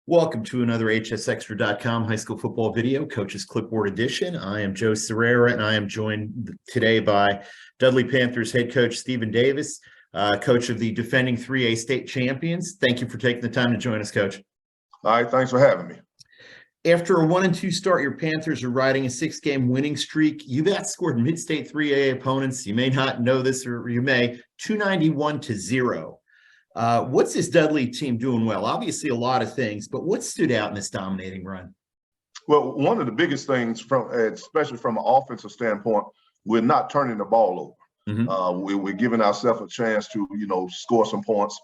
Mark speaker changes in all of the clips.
Speaker 1: Welcome to another hsextra.com high school football video, Coach's Clipboard edition. I am Joe Serrera, and I am joined today by Dudley Panthers head coach Stephen Davis, coach of the defending 3A state champions. Thank you for taking the time to join us, Coach.
Speaker 2: All right, thanks for having me.
Speaker 1: After a 1-2 start, your Panthers are riding a 6-game winning streak. You've outscored mid-state 3A opponents. You may not know this, or you may, 291-0. What's this Dudley team doing well? Obviously a lot of things, but what stood out in this dominating run?
Speaker 2: Well, one of the biggest things, especially from an offensive standpoint, we're not turning the ball over. We're giving ourselves a chance to, score some points,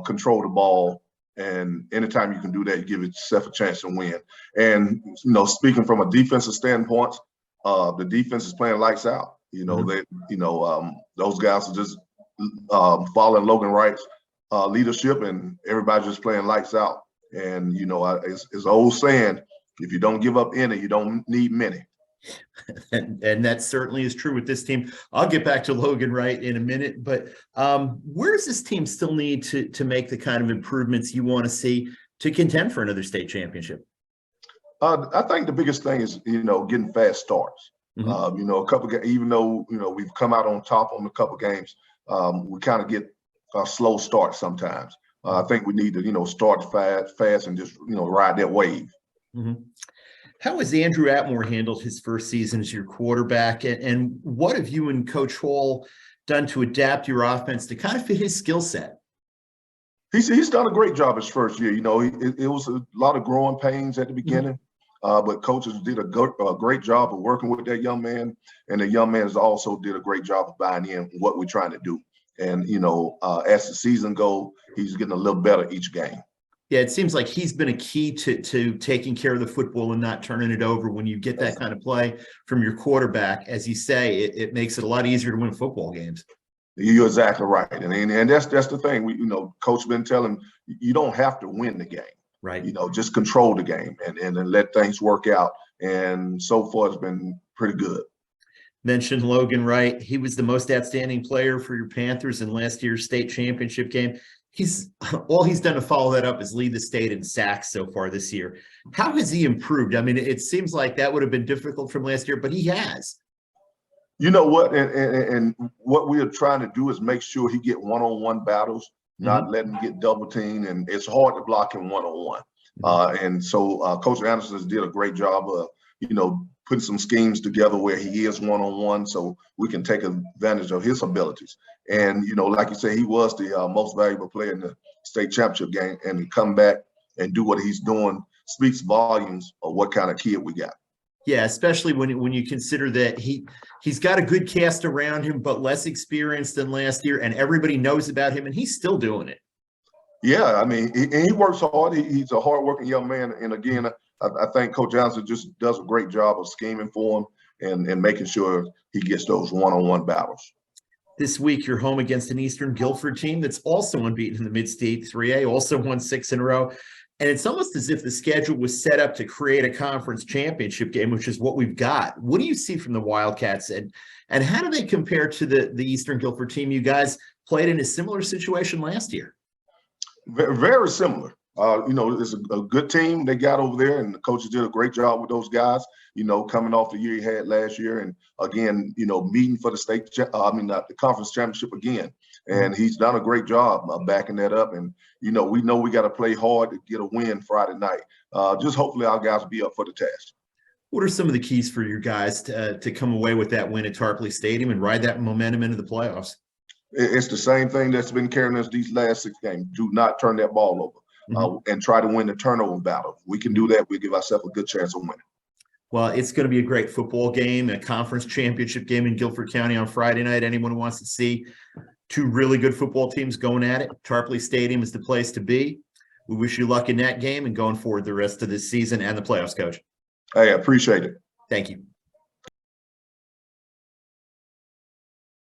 Speaker 2: control the ball. And anytime you can do that, you give yourself a chance to win. And, speaking from a defensive standpoint, the defense is playing lights out. Those guys are just following Logan Wright's leadership, and everybody's just playing lights out. And, it's an old saying, if you don't give up any, you don't need many.
Speaker 1: And that certainly is true with this team. I'll get back to Logan Wright in a minute, but where does this team still need to make the kind of improvements you want to see to contend for another state championship?
Speaker 2: I think the biggest thing is, getting fast starts. A couple of, even though, we've come out on top on a couple of games, we kind of get a slow start sometimes. I think we need to, start fast and just, ride that wave.
Speaker 1: How has Andrew Atmore handled his first season as your quarterback? And what have you and Coach Hall done to adapt your offense to kind of fit his skill set?
Speaker 2: He's done a great job his first year. It was a lot of growing pains at the beginning, but coaches did a great job of working with that young man. And the young man has also did a great job of buying in what we're trying to do. And, as the season goes, he's getting a little better each game.
Speaker 1: Yeah, it seems like he's been a key to taking care of the football and not turning it over. When you get that kind of play from your quarterback, as you say, it makes it a lot easier to win football games.
Speaker 2: You're exactly right. And that's the thing. Coach been telling him, you don't have to win the game.
Speaker 1: Right.
Speaker 2: Just control the game and let things work out. And so far, it's been pretty good.
Speaker 1: Mentioned Logan Wright. He was the most outstanding player for your Panthers in last year's state championship game. All he's done to follow that up is lead the state in sacks so far this year. How has he improved? I mean, it seems like that would have been difficult from last year, but he has.
Speaker 2: You know what? And what we are trying to do is make sure he get one-on-one battles, not let him get double teamed. And it's hard to block him one-on-one. And so Coach Anderson has did a great job of, putting some schemes together where he is one-on-one so we can take advantage of his abilities. And, like you say, he was the most valuable player in the state championship game, and to come back and do what he's doing speaks volumes of what kind of kid we got.
Speaker 1: Yeah, especially when you consider that he's got a good cast around him, but less experienced than last year, and everybody knows about him, and he's still doing it.
Speaker 2: Yeah, I mean, he works hard. He's a hardworking young man, and again, I think Coach Johnson just does a great job of scheming for him and making sure he gets those one-on-one battles.
Speaker 1: This week, you're home against an Eastern Guilford team that's also unbeaten in the Mid-State 3A, also won 6 in a row. And it's almost as if the schedule was set up to create a conference championship game, which is what we've got. What do you see from the Wildcats, and how do they compare to the Eastern Guilford team you guys played in a similar situation last year?
Speaker 2: Very, very similar. It's a good team they got over there, and the coaches did a great job with those guys, coming off the year he had last year. And again, meeting for the conference championship again. And he's done a great job backing that up. And, we know we got to play hard to get a win Friday night. Just hopefully our guys will be up for the task.
Speaker 1: What are some of the keys for your guys to come away with that win at Tarpley Stadium and ride that momentum into the playoffs?
Speaker 2: It's the same thing that's been carrying us these last 6 games. Do not turn that ball over. And try to win the turnover battle. If we can do that, we give ourselves a good chance of winning.
Speaker 1: Well, it's going to be a great football game, a conference championship game in Guilford County on Friday night. Anyone who wants to see 2 really good football teams going at it, Tarpley Stadium is the place to be. We wish you luck in that game and going forward the rest of this season and the playoffs, Coach.
Speaker 2: Hey, I appreciate it.
Speaker 1: Thank you.